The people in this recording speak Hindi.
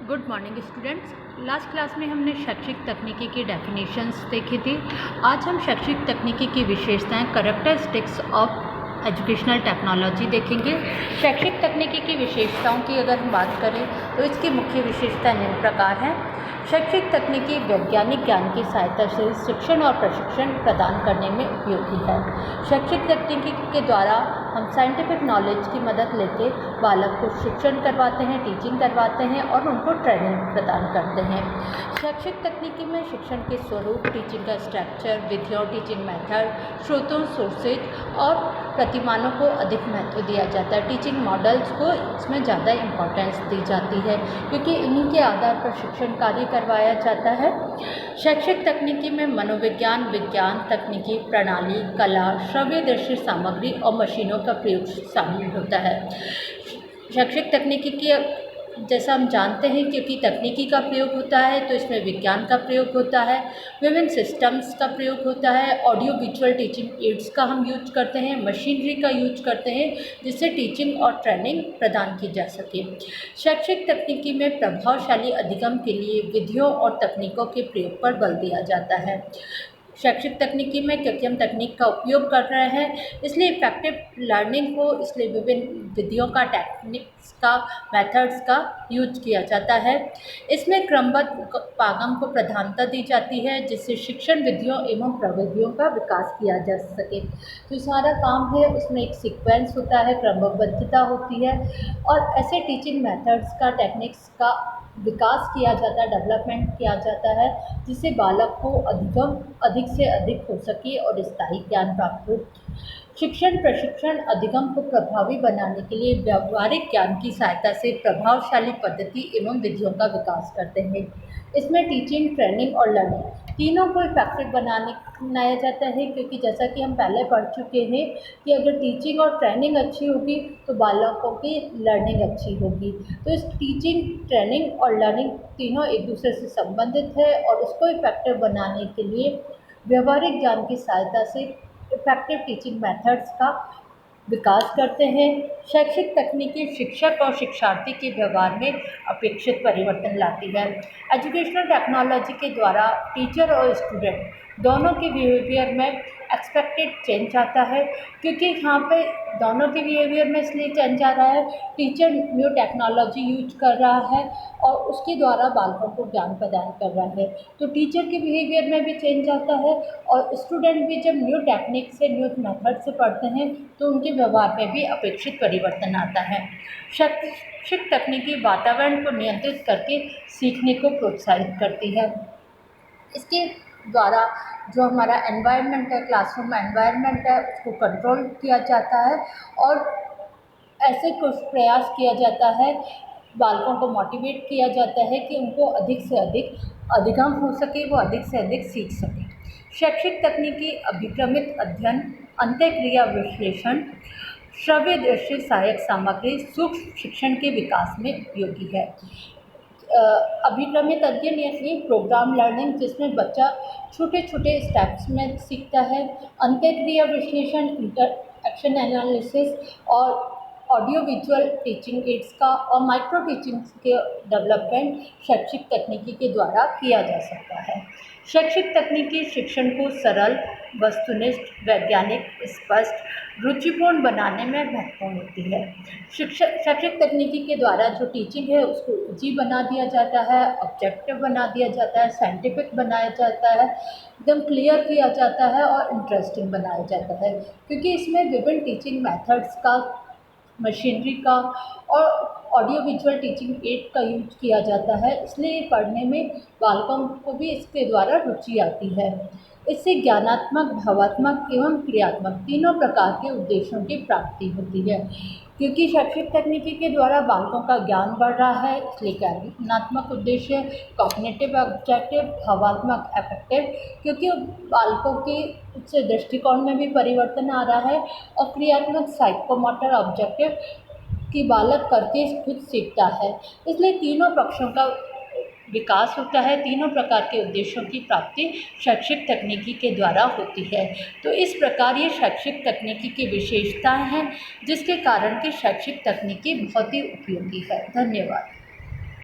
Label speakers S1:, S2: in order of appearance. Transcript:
S1: Good morning students. Last class में हमने शैक्षिक तकनीकी की डेफिनेशंस देखी थी। आज हम शैक्षिक तकनीकी की विशेषताएं, कैरेक्टरिस्टिक्स ऑफ एजुकेशनल टेक्नोलॉजी देखेंगे। शैक्षिक तकनीकी की विशेषताओं की अगर हम बात करें तो इसकी मुख्य विशेषताएं निम्न प्रकार हैं। शैक्षिक तकनीकी वैज्ञानिक ज्ञान की सहायता से शिक्षण और प्रशिक्षण प्रदान करने में उपयोगी है। शैक्षिक तकनीकी के द्वारा हम साइंटिफिक नॉलेज की मदद लेके बालक को शिक्षण करवाते हैं, टीचिंग करवाते हैं और उनको ट्रेनिंग प्रदान करते हैं। शैक्षिक तकनीकी में शिक्षण के स्वरूप, टीचिंग का स्ट्रक्चर, विधियों, टीचिंग मेथड, स्रोतों, सोर्सेज और प्रतिमानों को अधिक महत्व दिया जाता है। टीचिंग मॉडल्स को इसमें ज़्यादा इम्पोर्टेंस दी जाती है क्योंकि इन्हीं के आधार पर शिक्षण कार्य करवाया जाता है। शैक्षिक तकनीकी में मनोविज्ञान, विज्ञान, तकनीकी प्रणाली, कला, श्रव्य दृश्य सामग्री और मशीनों का प्रयोग शामिल होता है। शैक्षिक तकनीकी की जैसा हम जानते हैं, क्योंकि तकनीकी का प्रयोग होता है तो इसमें विज्ञान का प्रयोग होता है, विभिन्न सिस्टम्स का प्रयोग होता है, ऑडियो विजुअल टीचिंग एड्स का हम यूज करते हैं, मशीनरी का यूज करते हैं जिससे टीचिंग और ट्रेनिंग प्रदान की जा सके। शैक्षिक तकनीकी में प्रभावशाली अधिगम के लिए विधियों और तकनीकों के प्रयोग पर बल दिया जाता है। शैक्षिक तकनीकी में क्योंकि हम तकनीक का उपयोग कर रहे हैं इसलिए इफेक्टिव लर्निंग को, इसलिए विभिन्न विधियों का, टेक्निक्स का, मेथड्स का यूज किया जाता है। इसमें क्रमबद्ध पाठ्यक्रम को प्रधानता दी जाती है जिससे शिक्षण विधियों एवं प्रविधियों का विकास किया जा सके। जो सारा काम है उसमें एक सीक्वेंस होता है, क्रमबद्धता होती है और ऐसे टीचिंग मेथड्स का, टेक्निक्स का विकास किया जाता है, डेवलपमेंट किया जाता है जिससे बालक को अधिक से अधिक हो सके और स्थायी ज्ञान प्राप्त हो। शिक्षण प्रशिक्षण अधिगम को प्रभावी बनाने के लिए व्यावहारिक ज्ञान की सहायता से प्रभावशाली पद्धति एवं विधियों का विकास करते हैं। इसमें टीचिंग, ट्रेनिंग और लर्निंग तीनों को इफेक्टिव बनाया जाता है क्योंकि जैसा कि हम पहले पढ़ चुके हैं कि अगर टीचिंग और ट्रेनिंग अच्छी होगी तो बालकों की लर्निंग अच्छी होगी। तो इस टीचिंग, ट्रेनिंग और लर्निंग तीनों एक दूसरे से संबंधित है और उसको इफेक्टिव बनाने के लिए व्यवहारिक ज्ञान की सहायता से इफेक्टिव टीचिंग मेथड्स का विकास करते हैं। शैक्षिक तकनीकी शिक्षक और शिक्षार्थी के व्यवहार में अपेक्षित परिवर्तन लाती है। एजुकेशनल टेक्नोलॉजी के द्वारा टीचर और स्टूडेंट दोनों के बिहेवियर में एक्सपेक्टेड चेंज आता है क्योंकि यहाँ पे दोनों के बिहेवियर में इसलिए चेंज आ रहा है, टीचर न्यू टेक्नोलॉजी यूज कर रहा है और उसके द्वारा बालकों को ज्ञान प्रदान कर रहा है, तो टीचर के बिहेवियर में भी चेंज आता है और स्टूडेंट भी जब न्यू टेक्निक से, न्यू मेथड से पढ़ते हैं तो उनके व्यवहार में भी अपेक्षित परिवर्तन आता है। शैक्षिक तकनीकी वातावरण को नियंत्रित करके सीखने को प्रोत्साहित करती है। इसके द्वारा जो हमारा एनवायरनमेंट है, क्लासरूम एनवायरनमेंट है, उसको कंट्रोल किया जाता है और ऐसे कुछ प्रयास किया जाता है, बालकों को मोटिवेट किया जाता है कि उनको अधिक से अधिक अधिगम हो सके, वो अधिक से अधिक सीख सकें। शैक्षिक तकनीकी अभिक्रमित अध्ययन, अंतःक्रिया विश्लेषण, श्रव्य दृश्य सहायक सामग्री सूक्ष्म शिक्षण के विकास में उपयोगी है। अभिक्रमित अध्ययन यानी प्रोग्राम लर्निंग, जिसमें बच्चा छोटे छोटे स्टेप्स में सीखता है। अंतःक्रिया विश्लेषण, इंटरएक्शन एनालिसिस और ऑडियो विजुअल टीचिंग एड्स का और माइक्रो टीचिंग के डेवलपमेंट शैक्षिक तकनीकी के द्वारा किया जा सकता है। शैक्षिक तकनीकी शिक्षण को सरल, वस्तुनिष्ठ, वैज्ञानिक, स्पष्ट, रुचिपूर्ण बनाने में महत्वपूर्ण होती है। शैक्षिक तकनीकी के द्वारा जो टीचिंग है उसको इजी बना दिया जाता है, ऑब्जेक्टिव बना दिया जाता है, साइंटिफिक बनाया जाता है, एकदम क्लियर किया जाता है और इंटरेस्टिंग बनाया जाता है क्योंकि इसमें विभिन्न टीचिंग मेथड्स का, मशीनरी का और ऑडियो विजुअल टीचिंग एड का यूज किया जाता है, इसलिए पढ़ने में बालकों को भी इसके द्वारा रुचि आती है। इससे ज्ञानात्मक, भावात्मक एवं क्रियात्मक तीनों प्रकार के उद्देश्यों की प्राप्ति होती है। क्योंकि शैक्षिक तकनीकी के द्वारा बालकों का ज्ञान बढ़ रहा है इसलिए ज्ञानात्मक उद्देश्य, कॉग्निटिव ऑब्जेक्टिव, भावात्मक अफेक्टिव, क्योंकि बालकों के उच्च दृष्टिकोण में भी परिवर्तन आ रहा है और क्रियात्मक साइकोमोटर ऑब्जेक्टिव कि बालक करके खुद सीखता है, इसलिए तीनों पक्षों का विकास होता है, तीनों प्रकार के उद्देश्यों की प्राप्ति शैक्षिक तकनीकी के द्वारा होती है। तो इस प्रकार ये शैक्षिक तकनीकी की विशेषताएं हैं जिसके कारण कि शैक्षिक तकनीकी बहुत ही उपयोगी है। धन्यवाद।